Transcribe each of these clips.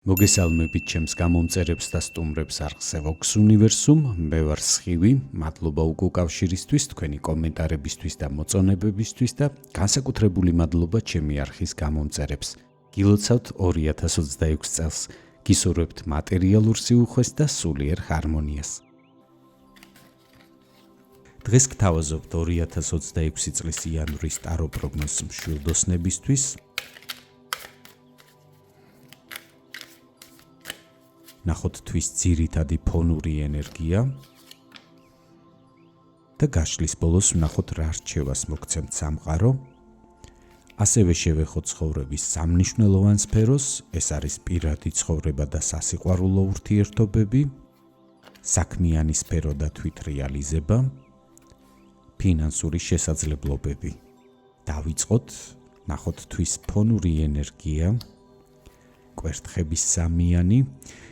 მოგესალმებით ჩემს გამომწერებს და სტუმრებს არხზე Vox Universum. მე ვარ სხივი, მადლობა უკავშირისთვის, თქვენი კომენტარებისთვის და მოწონებებისთვის და განსაკუთრებული მადლობა ჩემი არხის გამომწერებს. გილოცავთ 2026 წელს, გისურვებთ მატერიალურ სიუხვეს და სულიერ ჰარმონიას. დღეს გთავაზობთ 2026 წლის იანვრის ტარო პროგნოზს მშვილდოსნებისთვის. ნახოთ თვის ძირითადი ფონური ენერგია და გაშლის ბოლოს ვნახოთ რა რჩევას მოგცემთ სამყარო. ასევე შევეხოთ ცხოვრების სამნიშნელოვან სფეროს, ეს არის პირადი ცხოვრება და სასიყვარულო ურთიერთობები, საქმიანი სფერო და თვითრეალიზება, ფინანსური შესაძლებლობები. დავიწყოთ, ნახოთ თვის ფონური ენერგია, კვერთხების სამიანი.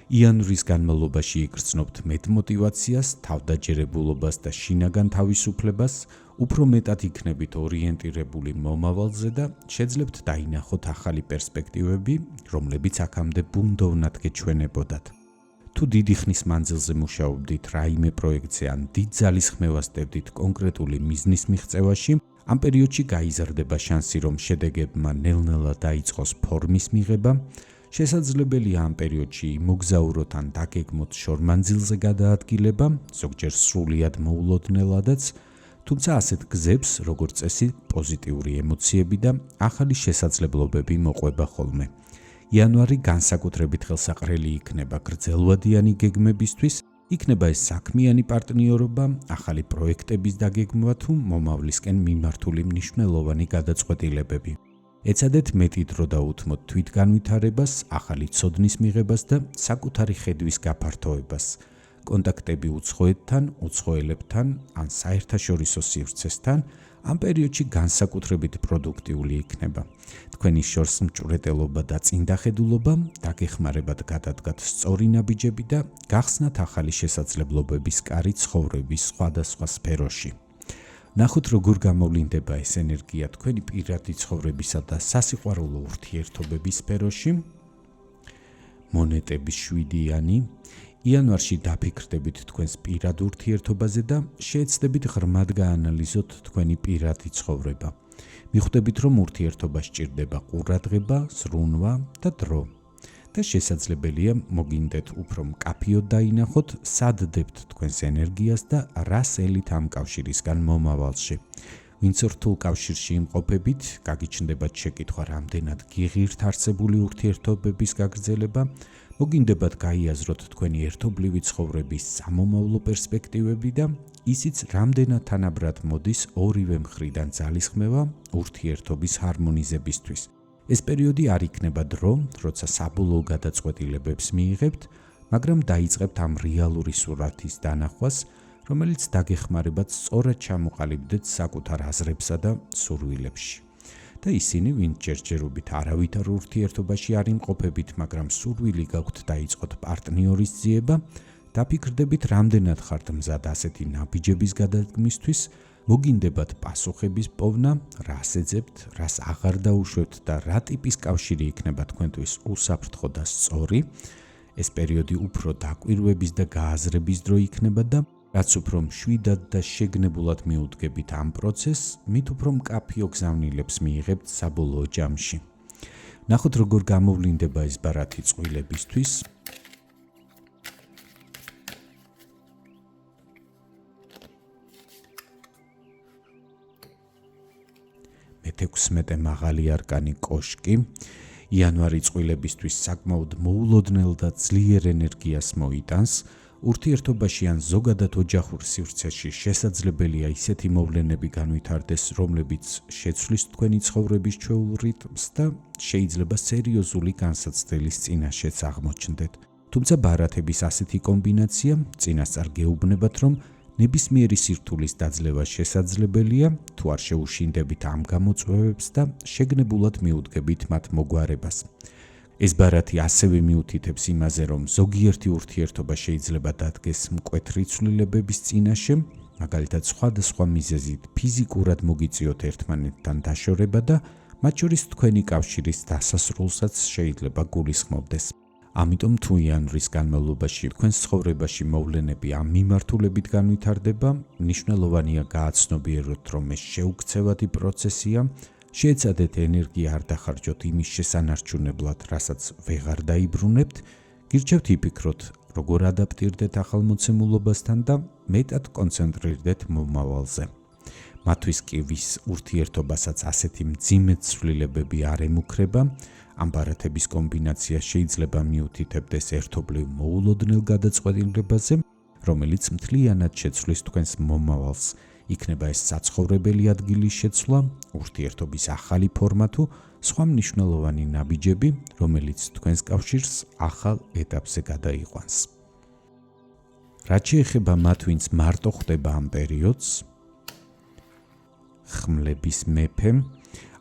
იანვრის განმავლობაში იგრძნობთ მეტმოტივაციას, თავდაჯერებულობას და შინაგან თავისუფლებას, უფრო მეტად იქნებით ორიენტირებული მომავალზე და შეძლებთ დაინახოთ ახალი პერსპექტივები, რომლებიც აქამდე ბუნდოვნად გეჩვენებოდათ. თუ დიდი ხნის მანძილზე მუშაობდით რაიმე პროექტზე ან დიდ ძალისხმევას სდებდით კონკრეტული მიზნის მიღწევაში, ამ პერიოდში გაიზრდება შანსი, რომ შედეგებმა ნელ-ნელა დაიწყოს ფორმის მიღება. შესაძლებელია ამ პერიოდში იმოგზაუროთ ან დაგეგმოთ შორმანძილზე გადაადგილება, ზოგჯერ სრულიად მოულოდნელადაც, თუმცა ასეთ გზებს, როგორც წესი, პოზიტიური ემოციები და ახალი შესაძლებლობები მოყვება ხოლმე. იანვარი განსაკუთრებით ხელსაყრელი იქნება გრძელვადიანი გეგმებისთვის, იქნება ეს საქმიანი პარტნიორობა, ახალი პროექტების დაგეგმვა თუ მომავლისკენ მიმართული მნიშვნელოვანი გადაწყვეტილებები. ეცადეთ მეტი დრო დაუთმოთ თვითგანვითარებას, ახალი ცოდნის მიღებას და საკუთარი ხედვის გაფართოებას. კონტაქტები უცხოეთთან, უცხოელებთან ან საერთაშორისო სივრცესთან ამ პერიოდში განსაკუთრებით პროდუქტიული იქნება. თქვენი შორს მჭვრეტელობა და წინდახედულობა დაგეხმარებათ გადადგათ სწორი ნაბიჯები და გახსნათ ახალი შესაძლებლობების კარი ცხოვრების სხვადასხვა სფეროში. ნახოთ, როგორ გამოვლინდება ეს ენერგია თქვენი პირადი ცხოვრებისა და სასიყვარულო ურთიერთობების სფეროში. მონეტების 7-იანი. იანვარში დაფიქრდებით თქვენს პირად ურთიერთობაზე და შეეცდებით ღრმად გაანალიზოთ თქვენი პირადი ცხოვრება. მიხვდებით, რომ ურთიერთობა სჭირდება ყურადღება, ზრუნვა და დრო. და შესაძლებელია მოგინდეთ უფრო მკაფიოდ დაინახოთ, სად დებთ თქვენს ენერგიას და რას ელით ამ კავშირისგან მომავალში. ვინც რთულ კავშირში იმყოფებით, გაგიჩნდებათ შეკითხვა, რამდენად გიღირთ არსებული ურთიერთობების გაგრძელება, მოგინდებათ გაიაზროთ თქვენი ერთობლივი ცხოვრების სამომავლო პერსპექტივები და ისიც რამდენად თანაბრად მოდის ორივე მხრიდან ძალისხმევა ურთიერთობის ჰარმონიზებისთვის. ეს პერიოდი არ იქნება დრო, როცა საბოლოო გადაწყვეტილებებს მიიღებთ, მაგრამ დაიწყებთ ამ რეალური სურათის დანახვას, რომელიც დაგეხმარებათ სწორად ჩამოყალიბდეთ საკუთარ აზრებსა და სურვილებში. და ისინი, ვინც ჯერჯერობით არავითარ ურთიერთობაში არ იმყოფებით, მაგრამ სურვილი გაქვთ დაიწყოთ პარტნიორის ძიება, დაფიქრდებით, რამდენად ხართ მზად ასეთი ნაბიჯების გადადგმისთვის, მოგინდებათ პასუხების პოვნა, რას ეძებთ, რას აღარ დაუშვებთ და რა ტიპის კავშირი იქნება თქვენთვის უსაფრთხო და სწორი. ეს პერიოდი უფრო დაკვირვების და გააზრების დრო იქნება და რაც უფრო მშვიდად და შეგნებულად მიუდგებით ამ პროცესს, მით უფრო მკაფიო გზავნილებს მიიღებთ საბოლოო ჯამში. ნახოთ, როგორ გამოვლინდება ეს ბარათი წყვილებისთვის. მე-16 მაღალი არკანი კოშკი. იანვარი წყვილებისთვის საკმაოდ მოულოდნელ და ძლიერ ენერგიას მოიტანს. ურთიერთობაში ან ზოგადად ოჯახურ სივრცეში შესაძლებელია ისეთი მოვლენები განვითარდეს, რომლებიც შეცვლის თქვენი ცხოვრების ჩვეულ რიტმს და შეიძლება სერიოზული განსაცდელის წინაშეც აღმოჩნდეთ. თუმცა ბარათების ასეთი კომბინაცია წინასწარ გეუბნებათ, რომ ნებისმიერი სირთულის დაძლევა შესაძლებელია, თუ არ შეუშინდებით ამ გამოწვევებს და შეგნებულად მიუდგებით მათ მოგვარებას. ეს ბარათი ასევე მიუთითებს იმაზე, რომ ზოგიერთი ურთიერთობა შეიძლება დადგეს მკვეთრი ცვლილებების წინაშე, მაგალითად სხვადასხვა მიზეზით ფიზიკურად მოგიწიოთ ერთმანეთთან დაშორება და მათ შორის თქვენი კავშირის დასასრულსაც შეიძლება გულისხმობდეს. ამიტომ თუ იანვრის განმავლობაში თქვენს ცხოვრებაში მოვლენები ამ მიმართულებით განვითარდება, მნიშვნელოვანია გააცნობიეროთ, რომ ეს შეუქცევადი პროცესია, შეეცადეთ ენერგია არ დახარჯოთ იმის შესანარჩუნებლად, რასაც ვეღარ დაიბრუნებთ, გირჩევთ იფიქროთ, როგორ ადაპტირდეთ ახალმოცემულობასთან და მეტად კონცენტრირდეთ მომავალზე. მათთვის კი ვის ურთიერთობასაც ასეთი მძიმე ცვლილებები არ ემუქრება, ამ ბარათების კომბინაცია შეიძლება მიუთითებდეს ერთობლივ მოულოდნელ გადაწყვეტილებაზე, რომელიც მთლიანად შეცვლის თქვენს მომავალს. იქნება ეს საცხოვრებელი ადგილის შეცვლა, ურთიერთობის ახალი ფორმა თუ სხვა მნიშვნელოვანი ნაბიჯები, რომელიც თქვენს კავშირს ახალ ეტაპზე გადაიყვანს. რაც შეეხება მათ, ვინც მარტო ხდება ამ პერიოდს, ხმლების მეფე,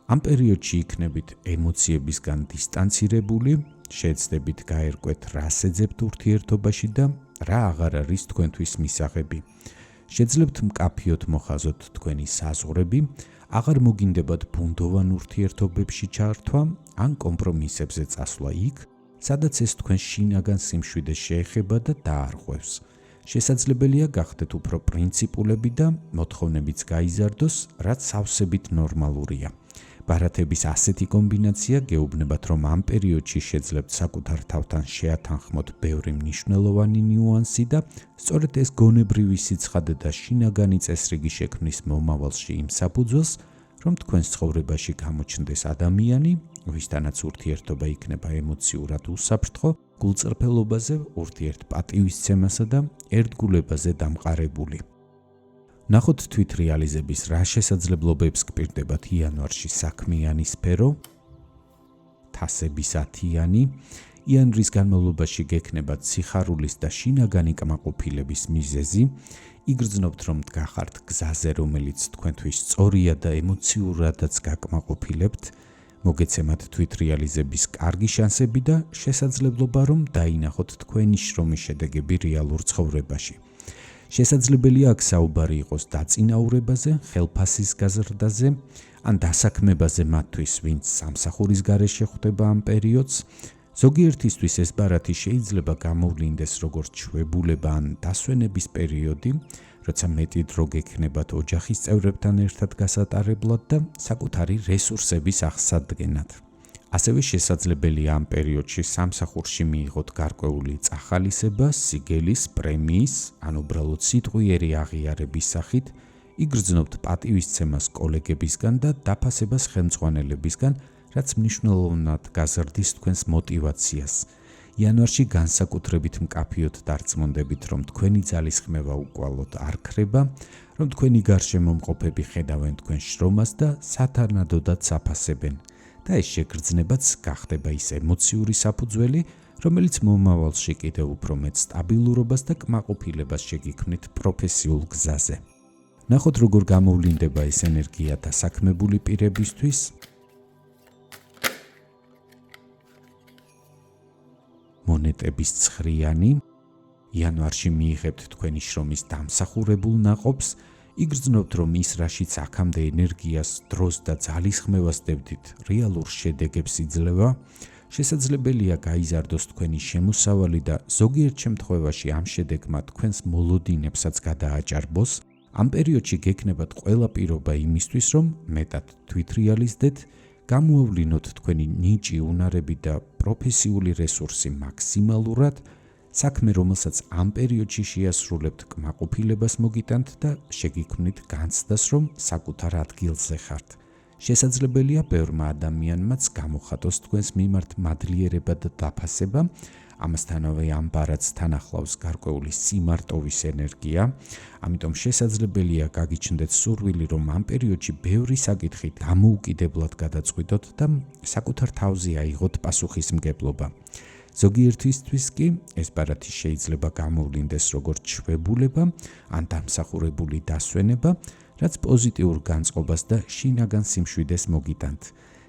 ამ პერიოდში იქნებით ემოციებისგან დისტანცირებული, შეეცდებით გაერკვეთ, რას ეძებთ ურთიერთობაში და რა აღარ არის თქვენთვის მისაღები. შეძლებთ მკაფიოდ მოხაზოთ თქვენი საზღვრები, აღარ მოგინდებათ ბუნდოვან ურთიერთობებში ჩართვა ან კომპრომისებზე წასვლა იქ, სადაც ეს თქვენ შინაგან სიმშვიდეს შეეხება და დაარღვევს. შესაძლებელია გახდეთ უფრო პრინციპულები და მოთხოვნებიც გაიზარდოს, რაც სავსებით ნორმალურია. ბარათების ასეთი კომბინაცია გეუბნებათ, რომ ამ პერიოდში შეძლებთ საკუთარ თავთან შეათანხმოთ ბევრი მნიშვნელოვანი ნიუანსი და სწორედ ეს გონებრივი სიცხადე და შინაგანი წესრიგი შექმნის მომავალში იმ საფუძველს, რომ თქვენს ცხოვრებაში გამოჩნდეს ადამიანი, ვისთანაც ურთიერთობა იქნება ემოციურად უსაფრთხო, გულწრფელობაზე, ურთიერთპატივისცემასა და ერთგულებაზე დამყარებული. ნახოთ თვითრეალიზების რა შესაძლებლობებს გპირდებათ იანვარში საქმიანი სფერო, თასების 10-იანი, იანვრის განმავლობაში გექნებათ სიხარულის და შინაგანი კმაყოფილების მიზეზი, იგრძნობთ, რომ დგახართ გზაზე, რომელიც თქვენთვის სწორია და ემოციურადაც გაკმაყოფილებთ, მოგეცემათ თვითრეალიზების კარგი შანსები და შესაძლებლობა, რომ დაინახოთ თქვენი შრომის შედეგები რეალურ ცხოვრებაში. შესაძლებელია აქ საუბარი იყოს დაწინაურებაზე, ხელფასის გაზრდაზე, ან დასაქმებაზე მათთვის, ვინც სამსახურის გარეშე ხვდება ამ პერიოდს. ზოგიერთისთვის ეს ბარათი შეიძლება გამოვლინდეს როგორც ჩვეულება ან დასვენების პერიოდი, როცა მეტი დრო გექნებათ ოჯახის წევრებთან ერთად გასატარებლად და საკუთარი რესურსების აღსადგენად. ასევე შესაძლებელია ამ პერიოდში სამსახურში მიიღოთ გარკვეული წახალისება, სიგელის, პრემიის, ან უბრალოდ სიტყვიერი აღიარების სახით, იგრძნობთ პატივისცემას კოლეგებისგან და დაფასებას ხელმძღვანელებისგან, რაც მნიშვნელოვნად გაზრდის თქვენს мотивაციას. იანვარში განსაკუთრებით მკაფიოდ დარწმუნდებით, რომ თქვენი ძალისხმევა უკვალოდ არ ქრება, რომ თქვენი გარშემო მყოფები ხედავენ თქვენ შრომას და სათანადოდაც აფასებენ. და ეს შეგრძნებაც გახდება ის ემოციური საფუძველი, რომელიც მომავალში კიდევ უფრო მეტ სტაბილურობას და კმაყოფილებას შეგიქმნით პროფესიულ გზაზე. ნახოთ, როგორ გამოვლინდება ეს ენერგია დასაქმებული პირებისთვის. მონეტების 9-იანი, იანვარში მიიღებთ თქვენი შრომის დამსახურებულ ნაყოფს, იგრძნობთ, რომ ის რაშიც აქამდე ენერგიას, დროს და ძალისხმევას დებდით, რეალურ შედეგებს იძლევა, შესაძლებელია გაიზარდოს თქვენი შემოსავალი და ზოგიერთ შემთხვევაში ამ შედეგმა თქვენს მოლოდინებსაც გადააჭარბოს. ამ პერიოდში გექნებათ ყველა პირობა იმისთვის, რომ მეტად თვითრეალიზდეთ, გამოავლინოთ თქვენი ნიჭი, უნარები და პროფესიული რესურსი მაქსიმალურად, საქმე, რომელსაც ამ პერიოდში შეასრულებთ, კმაყოფილებას მოგიტანთ და შეგიქმნით განცდას, რომ საკუთარ ადგილზე ხართ. შესაძლებელია ბევრმა ადამიანმაც გამოხატოს თქვენს მიმართ მადლიერება და დაფასება, ამასთანავე ამ ბარათს თან ახლავს გარკვეული სიმარტოვის ენერგია, ამიტომ შესაძლებელია გაგიჩნდეთ სურვილი, რომ ამ პერიოდში ბევრი საკითხი დამოუკიდებლად გადაწყვიტოთ და საკუთარ თავზე აიღოთ პასუხისმგებლობა. ზოგიერთისთვის კი ეს ბარათი შეიძლება გამოვლინდეს როგორც ჩვეულება ან დამსახურებული დასვენება, რაც პოზიტიურ განწყობას და შინაგან სიმშვიდეს მოგიტანთ.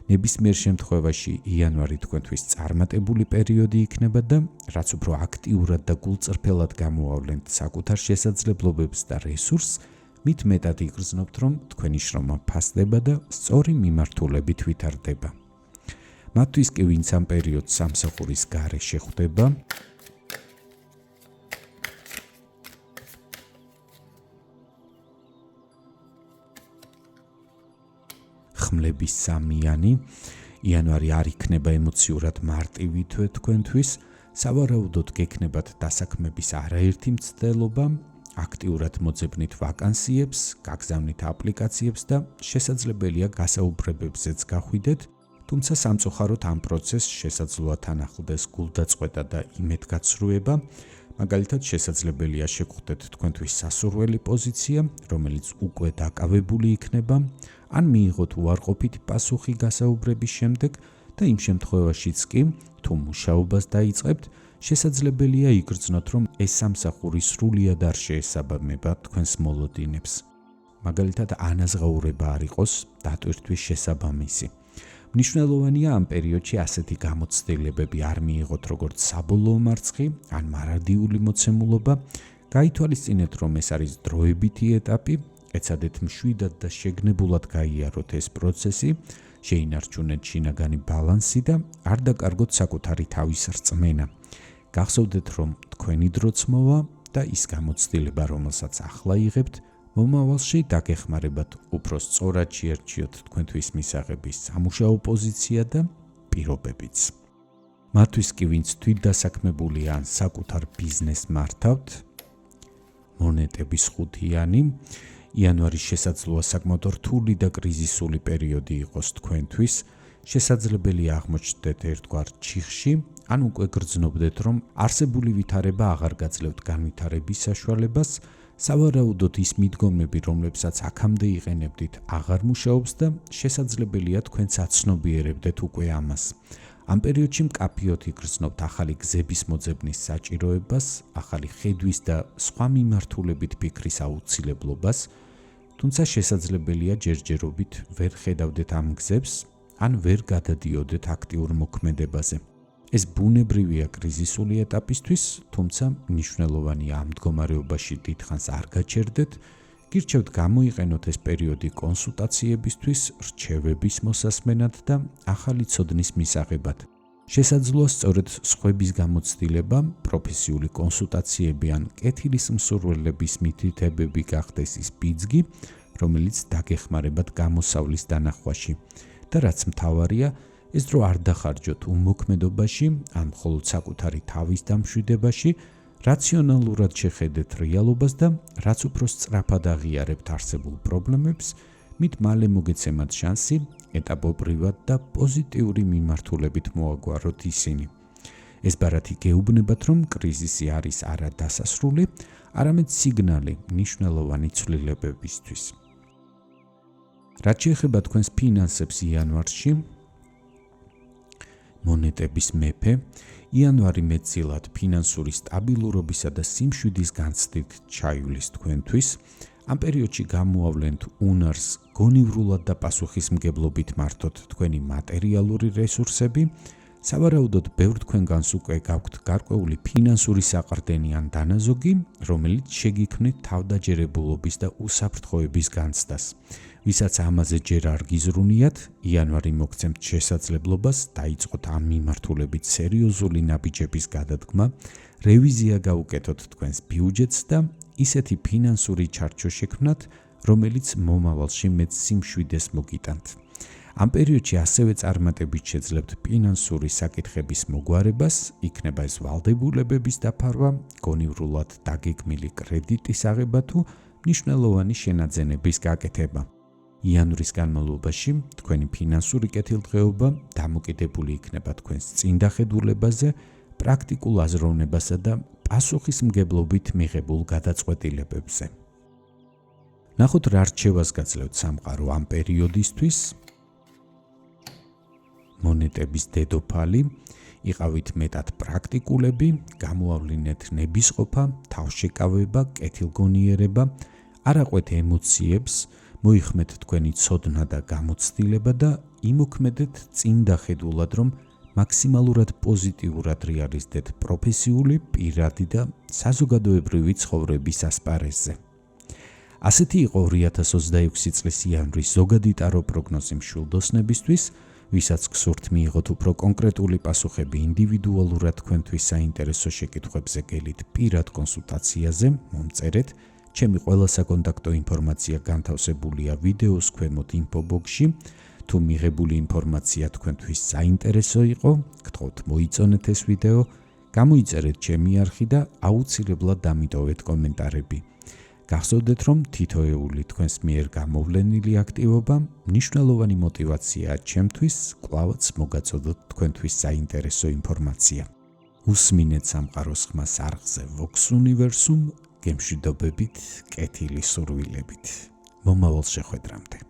ნებისმიერ შემთხვევაში იანვარი თქვენთვის წარმატებული პერიოდი იქნება და რაც უფრო აქტიურად და გულწრფელად გამოავლენთ საკუთარ შესაძლებლობებს და რესურსს, მით მეტად იგრძნობთ, რომ თქვენი შრომა ფასდება და სწორი მიმართულებით ვითარდება. მათთვის კი ვინც ამ პერიოდს სამსახურის გარეშე ხვდება, ხმლების სამიანი, იანვარი არ იქნება ემოციურად მარტივი თქვენთვის, სავარაუდოდ გექნებათ დასაქმების არაერთი მცდელობა, აქტიურად მოძებნით ვაკანსიებს, გაგზავნით აპლიკაციებს და შესაძლებელია გასაუბრებებზეც გახვიდეთ, თუმცა სამწუხაროდ ამ პროცესს შესაძლოა თან ახლდეს გულდაწყვეტა და იმედგაცრუება, მაგალითად შესაძლებელია შეგხვდეთ თქვენთვის სასურველი პოზიცია, რომელიც უკვე დაკავებული იქნება, ან მიიღოთ უარყოფითი პასუხი გასაუბრების შემდეგ და იმ შემთხვევაშიც კი, თუ მუშაობას დაიწყებთ, შესაძლებელია იგრძნოთ, რომ ეს სამსახური სრულიად არ შეესაბამება თქვენს მოლოდინებს. მაგალითად, ანაზღაურება არ იყოს დატვირთვის შესაბამისი. მნიშვნელოვანია ამ პერიოდში ასეთი გამოცდილებები არ მიიღოთ როგორც საბოლოო მარცხი, ან მარადიული მოცემულობა, გაითვალისწინეთ, რომ ეს არის დროებითი ეტაპი, ეცადეთ მშვიდად და შეგნებულად გაიაროთ ეს პროცესი, შეინარჩუნეთ შინაგანი ბალანსი და არ დაკარგოთ საკუთარი თავის რწმენა. გახსოვდეთ, რომ თქვენი დროც მოვა და ის გამოცდილება, რომელსაც ახლა იღებთ, მომავალში დაგეხმარებათ უფრო სწორად შეერჩიოთ თქვენთვის მისაღების სამუშაო პოზიცია და პირობებიც. მათთვის კი, ვინც თვითდასაქმებულია ან საკუთარ ბიზნესს მართავთ, მონეტების ხუთიანი, იანვარი შესაძლოა საკმაოდ რთული და კრიზისული პერიოდი იყოს თქვენთვის, შესაძლებელია აღმოჩნდეთ ერთგვარ ჩიხში, ან უკვე გრძნობდეთ, რომ არსებული ვითარება აღარ გაძლევთ განვითარების საშუალებას, სავარაუდოდ ის მიდგომები, რომლებსაც აქამდე იყენებდით, აღარ მუშაობს და შესაძლებელია თქვენც აცნობიერებდეთ უკვე ამას. ამ პერიოდში მკაფიოდ იგრძნობთ ახალი გზების მოძებნის საჭიროებას, ახალი ხედვის და სხვა მიმართულებით ფიქრის აუცილებლობას, თუმცა შესაძლებელია ჯერჯერობით ვერ ხედავდეთ ამ გზებს, ან ვერ გადადიოდეთ აქტიურ მოქმედებაზე. ეს ბუნებრივია კრიზისული ეტაპისთვის, თუმცა მნიშვნელოვანია ამ მდგომარეობაში დიდხანს არ გაჩერდეთ, გირჩევთ გამოიყენოთ ეს პერიოდი კონსულტაციებისთვის, რჩევების მოსასმენად და ახალი ცოდნის მისაღებად. შესაძლოა სწორედ სხვების გამოცდილება, პროფესიული კონსულტაციები ან კეთილის მსურველების მითითებები გახდეს ის პიძგი, რომელიც დაგეხმარებათ გამოსავლის დანახვაში. და რაც მთავარია, ეს დრო არ დახარჯოთ უმოქმედობაში, ან მხოლოდ საკუთარი თავის დამშვიდებაში, რაციონალურად შეხედეთ რეალობას და რაც უფრო სწრაფად აღიარებთ არსებულ პრობლემებს, მით მალე მოგეცემათ შანსი ეტაპობრივად და პოზიტიური მიმართულებით მოაგვაროთ ისინი. ეს ბარათი გეუბნებათ, რომ კრიზისი არის არა დასასრული, არამედ სიგნალი მნიშვნელოვანი ცვლილებებისთვის. რაც შეეხება თქვენს ფინანსებს იანვარში, მონეტების მეფე, იანვარი მეტწილად ფინანსური სტაბილურობისა და სიმშვიდის განცდით ჩაივლის თქვენთვის. ამ პერიოდში გამოავლენთ უნარს გონივრულად და პასუხისმგებლობით მართოთ თქვენი მატერიალური რესურსები. სავარაუდოდ ბევრ თქვენგანს უკვე გაქვთ გარკვეული ფინანსური საყრდენი ან დანაზოგი, რომელიც შეგიქმნით თავდაჯერებულობის და უსაფრთხოების განცდას. ვისაც ამაზე ჯერ არ გიზრუნიათ, იანვარი მოგცემთ შესაძლებლობას დაიწყოთ ამ მიმართულებით სერიოზული ნაბიჯების გადადგმა, რევიზია გაუკეთოთ თქვენს ბიუჯეტს და ისეთი ფინანსური ჩარჩო შექმნათ, რომელიც მომავალში მეც სიმშვიდეს მოგიტანთ. ამ პერიოდში ასევე წარმატებით შეძლებთ ფინანსური საკითხების მოგვარებას, იქნება ეს ვალდებულებების დაფარვა, გონივრულად დაგეგმილი კრედიტის აღება თუ მნიშვნელოვანი შენაძენების გაკეთება. იანვრის განმავლობაში თქვენი ფინანსური კეთილდღეობა დამოკიდებული იქნება თქვენს წინდახედულებაზე, პრაქტიკულ აზროვნებასა და პასუხისმგებლობით მიღებულ გადაწყვეტილებებზე. ნახოთ რა რჩევას გაძლევთ სამყარო ამ პერიოდისთვის. მონეტების დედოფალი, იყავით მეტად პრაქტიკულები, გამოავლინეთ ნებისყოფა, თავშეკავება, კეთილგონიერება, არ აყვეთ ემოციებს, მოიხმეთ თქვენი ცოდნა და გამოცდილება და იმოქმედეთ წინდახედულად, რომ მაქსიმალურად პოზიტიურად რეალიზდეთ პროფესიული, პირადი და საზოგადოებრივი ცხოვრების ასპარეზზე. ასეთი იყო 2026 წლის იანვრის ზოგადი ტარო პროგნოზი მშვილდოსნებისთვის. ვისაც გსურთ მიიღოთ უფრო კონკრეტული პასუხები ინდივიდუალურად თქვენთვის საინტერესო შეკითხვებზე გელით პირად კონსულტაციაზე, მომწერეთ. ჩემი ყველა საკონტაქტო ინფორმაცია განთავსებულია ვიდეოს ქვემოთ ინფობოქსში. თუ მიღებული ინფორმაცია თქვენთვის საინტერესო იყო, გთხოვთ მოიწონეთ ეს ვიდეო, გამოიწერეთ ჩემი არხი და აუცილებლად დამიტოვეთ კომენტარები. გახსოვდეთ, რომ თითოეული თქვენს მიერ გამოვლენილი აქტივობა მნიშვნელოვანი მოტივაციაა ჩემთვის, კვლავაც მოგაწოდოთ თქვენთვის საინტერესო ინფორმაცია. უსმინეთ სამყაროს ხმას არხზე Vox Universum, გემშვიდობებით, კეთილი სურვილებით. მომავალ შეხვედრამდე.